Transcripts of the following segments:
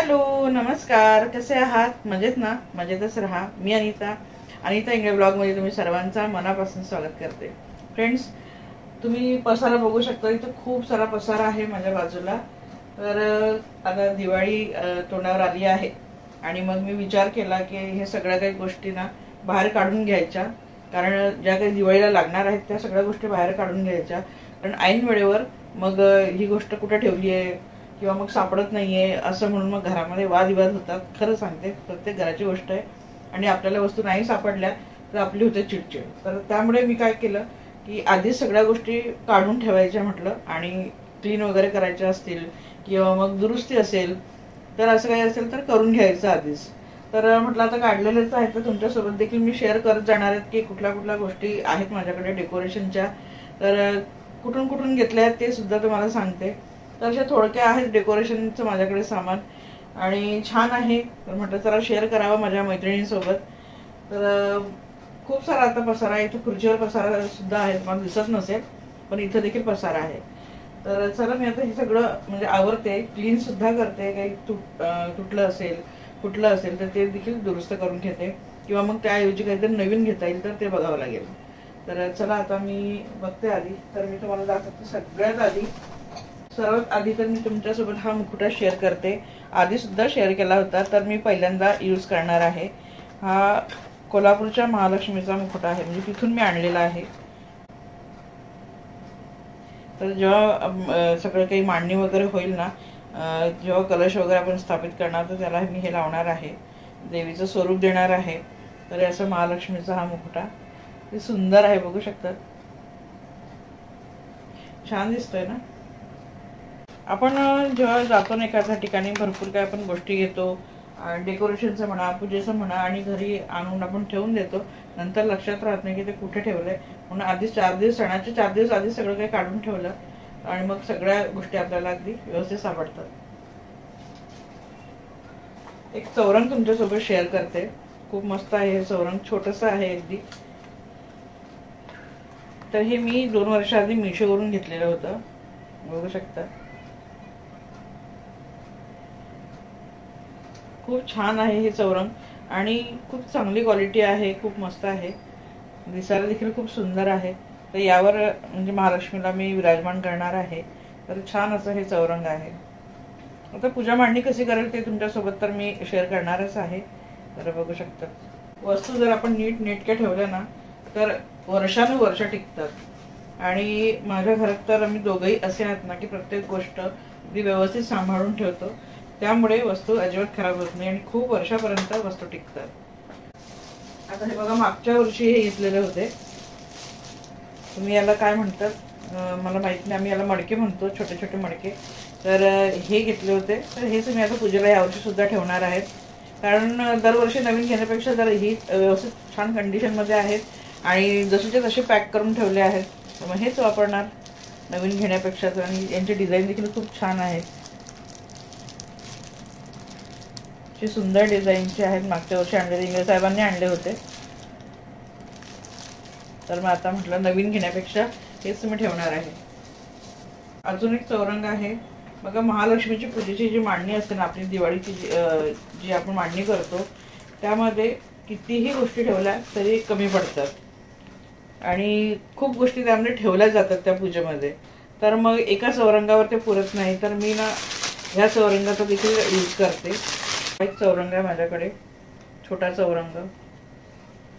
Hello, नमस्कार. कसे आहात? मजेत ना? मजेतच राहा. मी अनिता इंगळे ब्लॉगमध्ये तुम्ही सर्वांचा मनापासून स्वागत करते. फ्रेंड्स, तुम्ही पसारा बघू शकता. इथं खूप सारा पसारा आहे माझ्या बाजूला. तर आता दिवाळी तोंडावर आली आहे आणि मग मी विचार केला की हे सगळ्या काही गोष्टी ना बाहेर काढून घ्यायच्या, कारण ज्या काही दिवाळीला लागणार आहेत त्या सगळ्या गोष्टी बाहेर काढून घ्यायच्या. कारण ऐन वेळेवर मग ही गोष्ट कुठे ठेवली आहे किंवा मग सापडत नाहीये असं म्हणून मग घरामध्ये वादविवाद होतात. खरं सांगते, प्रत्येक घराची गोष्ट आहे आणि आपल्याला वस्तू नाही सापडल्या तर आपली होते चिडचिड. तर त्यामुळे मी काय केलं की आधीच सगळ्या गोष्टी काढून ठेवायच्या म्हटलं, आणि क्लीन वगैरे करायच्या असतील किंवा मग दुरुस्ती असेल तर असं काही असेल तर करून घ्यायचं आधीच. तर म्हटलं आता काढलेलेच आहे तर तुमच्यासोबत देखील मी शेअर करत जाणार आहेत की कुठल्या कुठल्या गोष्टी आहेत माझ्याकडे डेकोरेशनच्या. तर कुठून कुठून घेतल्या आहेत ते सुद्धा तुम्हाला सांगते. तर अशा थोडक्या आहेत डेकोरेशनचं माझ्याकडे सामान आणि छान आहे. तर म्हटलं चला शेअर करावं माझ्या मैत्रिणींसोबत. तर खूप सारा आता पसारा आहे. इथं खुर्चीवर पसारा सुद्धा आहे, मला दिसत नसेल पण इथं देखील पसारा आहे. तर चला मी आता हे सगळं म्हणजे आवरते, क्लीन सुद्धा करते. काही तुटलं असेल फुटलं असेल तर ते देखील दुरुस्त करून घेते किंवा मग त्याऐवजी काहीतरी नवीन घेता येईल तर ते बघावं लागेल. तर चला आता मी बघते आधी. तर मी तुम्हाला दाखवते सर्वात आधी तर मी तुमच्यासोबत हा मुकुटा शेअर करते. आधी सुद्धा शेअर केला होता, तर मी पहिल्यांदा यूज करणार आहे. हा कोल्हापूरच्या महालक्ष्मीचा मुकुटा आहे, म्हणजे तिथून मी आणलेला आहे. तर जेव्हा सगळं काही मांडणी वगैरे होईल ना, जेव्हा कलश वगैरे आपण स्थापित करणार तर त्याला मी हे लावणार आहे, देवीचं स्वरूप देणार आहे. तर असं महालक्ष्मीचा हा मुकुटा हे सुंदर आहे, बघू शकतात. छान दिसतोय ना. आपण जेव्हा जातो ना एखाद्या ठिकाणी भरपूर काय आपण गोष्टी घेतो, डेकोरेशनचं म्हणा, पूजेचं म्हणा, आणि घरी आणून आपण ठेवून देतो. नंतर लक्षात राहत नाही की ते कुठे ठेवलंय. म्हणून आधीच 4 दिवस, सणाचे 4 दिवस आधी सगळं काही काढून ठेवलं आणि मग सगळ्या गोष्टी आपल्याला अगदी व्यवस्थित सापडतात. एक चौरंग तुमच्यासोबत शेअर करते. खूप मस्त आहे हे चौरंग, छोटस आहे अगदी. तर हे मी 2 वर्ष आधी मिशोवरून घेतलेलं होतं, बघू शकता. खूप छान आहे हे चौरंग आणि खूप चांगली क्वालिटी आहे, खूप मस्त आहे. दिसायला देखील खूप सुंदर आहे. तर यावर म्हणजे महालक्ष्मीला मी विराजमान करणार आहे. तर छान असं हे चौरंग आहे. आता पूजा मांडणी कशी करेल ते तुमच्यासोबत तर मी शेअर करणारच आहे. तर बघू शकता, वस्तू जर आपण नीट नेटक्या ठेवल्या ना तर वर्षानुवर्ष टिकतात. आणि माझ्या घरात तर आम्ही दोघंही असे आहात ना की प्रत्येक गोष्ट अगदी व्यवस्थित सांभाळून ठेवतो. त्यामुळे वस्तू अजिबात खराब होत नाही आणि खूप वर्षापर्यंत वस्तू टिकतात. आता हे बघा, मागच्या वर्षी हे घेतलेले होते. तुम्ही याला काय म्हणतात मला माहित नाही, आम्ही याला मडके म्हणतो, छोटे छोटे मडके. तर हे घेतले होते. तर हेच मी आता पूजेला यावर्षी सुद्धा ठेवणार आहेत. कारण दरवर्षी नवीन घेण्यापेक्षा जर ही व्यवस्थित छान कंडिशनमध्ये आहेत आणि जसेच्या तसे पॅक करून ठेवले आहेत तर मग हेच वापरणार नवीन घेण्यापेक्षा. आणि यांची डिझाईन देखील खूप छान आहे, सुंदर डिझाईनचे आहेत. मागच्या वर्षी आणलेले, इंग्रज साहेबांनी आणले होते. तर मग आता म्हटलं नवीन घेण्यापेक्षा हेच मी ठेवणार आहे. अजून एक चौरंग आहे बघा. महालक्ष्मीची पूजेची जी मांडणी असते ना आपली, दिवाळीची जी आपण मांडणी करतो त्यामध्ये कितीही गोष्टी ठेवल्या तरी कमी पडतात आणि खूप गोष्टी त्यामध्ये ठेवल्या जातात त्या पूजेमध्ये. तर मग एका चौरंगावर ते पुरत नाही. तर मी ना ह्या चौरंगाचा देखील यूज करते. एक चौरंग आहे माझ्याकडे, छोटा चौरंग.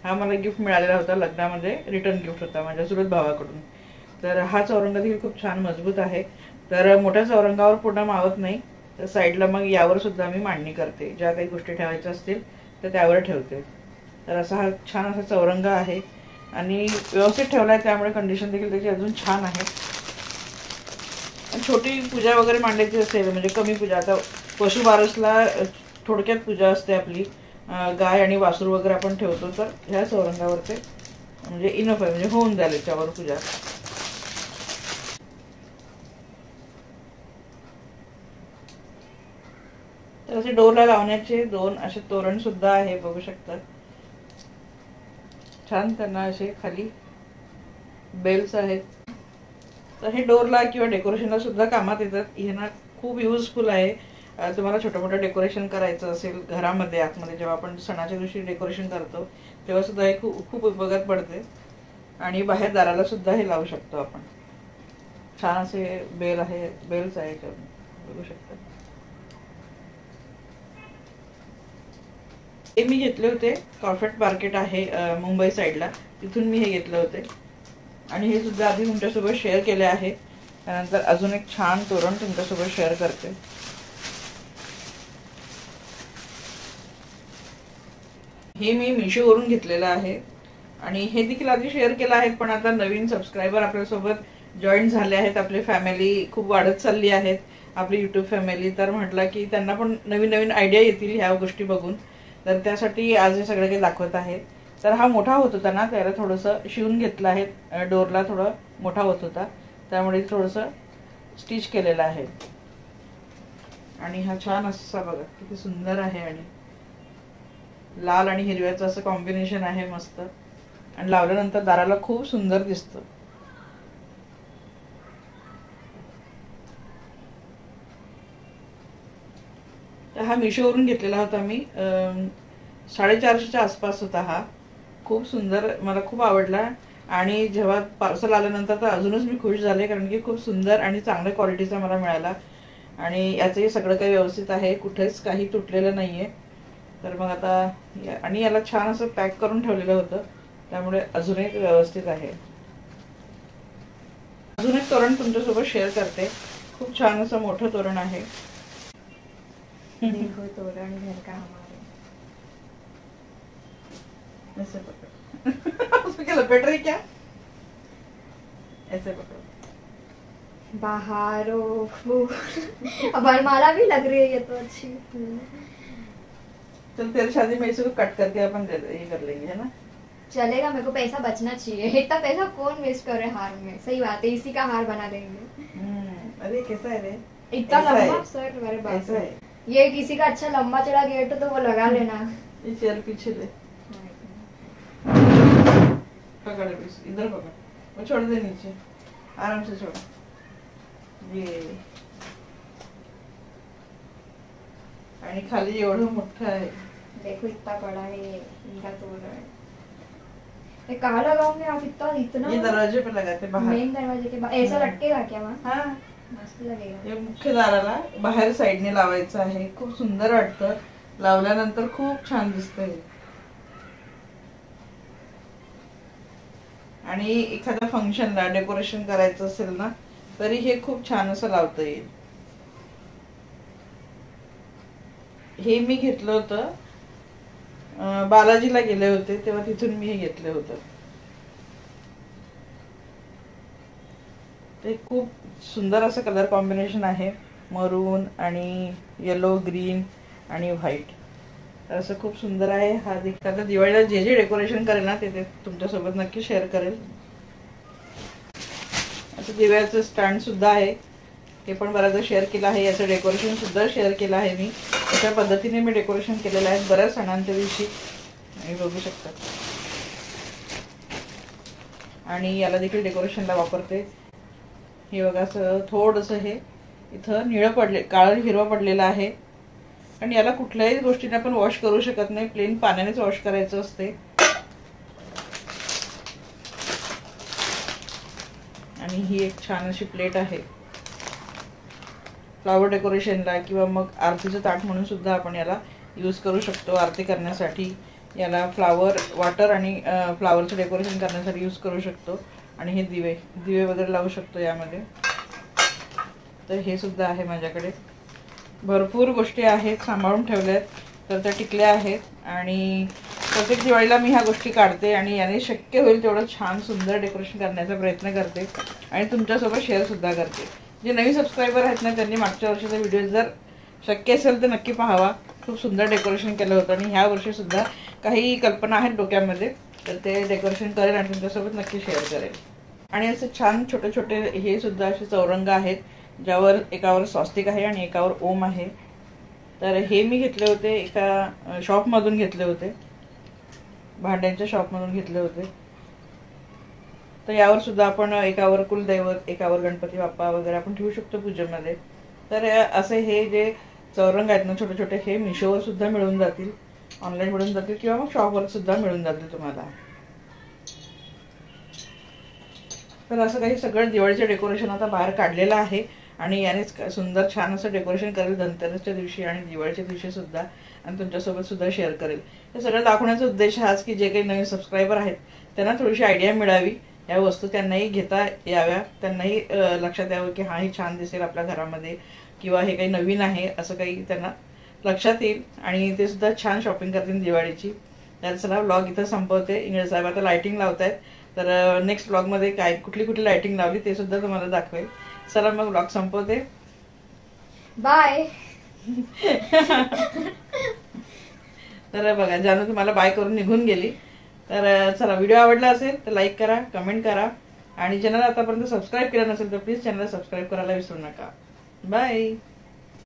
हा मला गिफ्ट मिळालेला होता लग्नामध्ये, रिटर्न गिफ्ट होता माझ्या चुलत भावाकडून. तर हा चौरंग देखील खूप छान मजबूत आहे. तर मोठ्या चौरंगावर पूर्ण मावत नाही, तर साईडला मग यावर सुद्धा मी मांडणी करते. ज्या काही गोष्टी ठेवायच्या असतील तर त्यावर ठेवते. तर असा हा छान असा चौरंग आहे आणि व्यवस्थित ठेवला आहे, त्यामुळे कंडिशन देखील त्याची अजून छान आहे. छोटी पूजा वगैरे मांडायची असेल, म्हणजे कमी पूजा, आता पशुबारसला थोडक्यात पूजा असते आपली, गाय आणि वासरू वगैरे आपण ठेवतो, तर ह्या चौरंगावर ते म्हणजे इनफ आहे, म्हणजे होऊन जाईल याच्यावर पूजा. तर असे डोरला लावण्याचे 2 असे तोरण सुद्धा आहे, बघू शकतात. छान त्यांना असे खाली बेल्स आहेत. तर हे डोरला किंवा डेकोरेशनला सुद्धा कामात येतात. हे ना खूप युजफुल आहे तुम्हाला छोटं मोठं डेकोरेशन करायचं असेल घरामध्ये आतमध्ये, जेव्हा आपण सणाच्या दिवशी डेकोरेशन करतो तेव्हा सुद्धा हे खूप उपयोगात पडते. आणि बाहेर दाराला सुद्धा हे लावू शकतो आपण. छान असे बेल आहे, बेल्स आहे बघू शकता. हे मी घेतले होते, कॉर्फेट मार्केट आहे मुंबई साईडला, तिथून मी हे घेतले होते. आणि हे सुद्धा आधी तुमच्यासोबत शेअर केले आहे. त्यानंतर अजून एक छान तोरण तुमच्यासोबत शेअर करते. हे मी मिशोवरून घेतलेलं आहे आणि हे देखील आधी शेअर केलं आहे, पण आता नवीन सबस्क्रायबर आपल्यासोबत जॉईन झाले आहेत. आपली फॅमिली खूप वाढत चालली आहेत, आपली युट्यूब फॅमिली. तर म्हटलं की त्यांना पण नवीन नवीन आयडिया येतील ह्या गोष्टी बघून, तर त्यासाठी आज हे सगळं काही दाखवत आहे. तर हा मोठा होत होता ना, त्याला थोडंसं शिवून घेतलं आहे. डोरला थोडं मोठा होत होता, त्यामुळे थोडंसं स्टिच केलेलं आहे. आणि हा छान असा बघा किती सुंदर आहे. आणि लाल आणि हिरव्याचं असं कॉम्बिनेशन आहे मस्त. आणि लावल्यानंतर दाराला खूप सुंदर दिसतं. हा मिशोवरून घेतलेला होता मी. 450च्या आसपास होता हा. खूप सुंदर, मला खूप आवडला. आणि जेव्हा पार्सल आल्यानंतर तर अजूनच मी खुश झाले, कारण की खूप सुंदर आणि चांगल्या क्वालिटीचा मला मिळाला. आणि याचंही सगळं काही व्यवस्थित आहे, कुठेच काही तुटलेलं नाहीये. तर मग आता आणि याला छान असं पॅक करून ठेवलेलं होतं, त्यामुळे अजूनही व्यवस्थित आहे. अजून एक तोरण तुमच्यासोबत शेअर करते. खूप छान असं मोठं तोरण आहे. देखो तोरण घर का हमारे. ऐसे पकड़. उसमें क्या लपेट रही क्या? ऐसे पकड़ो. बहारो अब माला भी लग रही है ये तो अच्छी. चल तेरी शादी में इसी को कट करके अपन ये कर लेंगे, है ना? चलेगा, मेरे को पैसा बचना चाहिए. इतना पैसा कौन वेस्ट करे हार में. सही बात है, इसी का हार बना देंगे. अरे कैसा है रे? इतना लंबा सर, मेरे बाप रे. ये किसी का अच्छा लंबा चढ़ा गेट तो वो लगा लेना. ये चेयर पीछे ले, पकड़ इधर पकड़, वो छोड़ दे नीचे, आराम से छोड़. ये आणि खाली एवढं मोठं आहे. देखो इतना बड़ा है इनका तोरण. ये कहाँ लगाऊं मैं आप? इतना ये दरवाजे पे लगाते बाहर, मेन दरवाजे के बाहर. ऐसा लटकेगा क्या वहाँ? हाँ मस्त लगेगा. हे मुख्य दाराला बाहेर साईडने लावायचं आहे. खूप सुंदर वाटतं, लावल्यानंतर खूप छान दिसतंय. आणि एखाद्या फंक्शनला डेकोरेशन करायचं असेल ना, तरी हे खूप छान असं लावता येईल. हे मी घेतलं होतं, बालाजीला गेले होते तेव्हा तिथून मी हे घेतलं होतं. ते खूप सुंदर असं कलर कॉम्बिनेशन आहे, मरून आणि येलो, ग्रीन आणि व्हाईट. तर असं खूप सुंदर आहे. हा देखील आता दिवाळीला जे जे डेकोरेशन करेल ना ते तुमच्यासोबत नक्की शेअर करेल. असं दिव्याचं स्टँड सुद्धा आहे, ते पण बऱ्याचदा शेअर केलं आहे. याचं डेकोरेशन सुद्धा शेअर केलं आहे मी. अशा पद्धतीने मी डेकोरेशन केलेलं आहे बऱ्याच सणांच्या दिवशी, आणि बघू शकता. आणि याला देखील डेकोरेशनला वापरते. हे बघा, असं थोडंसं हे इथं निळं पडले, काळं हिरवं पडलेलं आहे. आणि याला कुठल्याही गोष्टीने आपण वॉश करू शकत नाही, प्लेन पाण्यानेच वॉश करायचं असते. आणि ही एक छान अशी प्लेट आहे फ्लावर डेकोरेशनला, किंवा मग आरतीचं ताट म्हणून सुद्धा आपण याला यूज करू शकतो. आरती करण्यासाठी याला फ्लावर वॉटर आणि फ्लावरचं डेकोरेशन करण्यासाठी यूज करू शकतो. आणि हे दिवे वगैरे लावू शकतो यामध्ये. तर हे सुद्धा आहे माझ्याकडे. भरपूर गोष्टी आहेत, सांभाळून ठेवल्यात, तर त्या टिकल्या आहेत. आणि प्रत्येक दिवाळीला मी ह्या गोष्टी काढते आणि याने शक्य होईल तेवढं छान सुंदर डेकोरेशन करण्याचा प्रयत्न करते आणि तुमच्यासोबत शेअर सुद्धा करते. जे नवीन सबस्क्रायबर आहेत ना, त्यांनी मागच्या वर्षीचा व्हिडिओ जर शक्य असेल तर नक्की पाहावा. खूप सुंदर डेकोरेशन केलं होतं. आणि ह्या वर्षी सुद्धा काही कल्पना आहेत डोक्यामध्ये, तर ते डेकोरेशन करेल आणि तुमच्यासोबत नक्की शेअर करेल. आणि असे छान छोटे छोटे हे सुद्धा असे चौरंग आहेत, ज्यावर एकावर स्वस्तिक आहे आणि एकावर ओम आहे. तर हे मी घेतले होते, एका शॉपमधून घेतले होते, भांड्यांच्या शॉपमधून घेतले होते. तर यावर सुद्धा आपण एकावर कुलदैवत, एकावर गणपती बाप्पा वगैरे आपण ठेवू शकतो पूजेमध्ये. तर असे हे जे चौरंग आहेत ना छोटे छोटे, हे मिशोवर सुद्धा मिळून जातील, ऑनलाईन मिळून जातील किंवा मग शॉपवर सुद्धा मिळून जातील तुम्हाला. तर असं काही सगळं दिवाळीचं डेकोरेशन आता बाहेर काढलेलं आहे आणि यानेच सुंदर छान असं डेकोरेशन करेल धनतेरसच्या दिवशी आणि दिवाळीच्या दिवशी सुद्धा, आणि तुमच्यासोबत सुद्धा शेअर करेल. हे सगळं दाखवण्याचा उद्देश हाच की जे काही नवीन सबस्क्रायबर आहेत त्यांना थोडीशी आयडिया मिळावी, या वस्तू त्यांनाही घेता याव्या, त्यांनाही लक्षात यावं की हा ही छान दिसेल आपल्या घरामध्ये किंवा हे काही नवीन आहे असं काही त्यांना लक्षात येईल आणि ते सुद्धा छान शॉपिंग करतील दिवाळीची. तर चला व्लॉग इथं संपवते. इंगळे साहेब आता लायटिंग लावतायत, तर नेक्स्ट व्लॉगमध्ये काय कुठली कुठली लायटिंग लावली ते सुद्धा तुम्हाला दाखवेल. चला मग व्लॉग संपवते, बाय. तर बघा जानू तुम्हाला बाय करून निघून गेली. तर चला, व्हिडिओ आवडला असेल तर लाईक करा, कमेंट करा आणि चॅनल आतापर्यंत सबस्क्राईब केलं नसेल तर प्लीज चॅनल सबस्क्राईब करायला विसरू नका. बाय.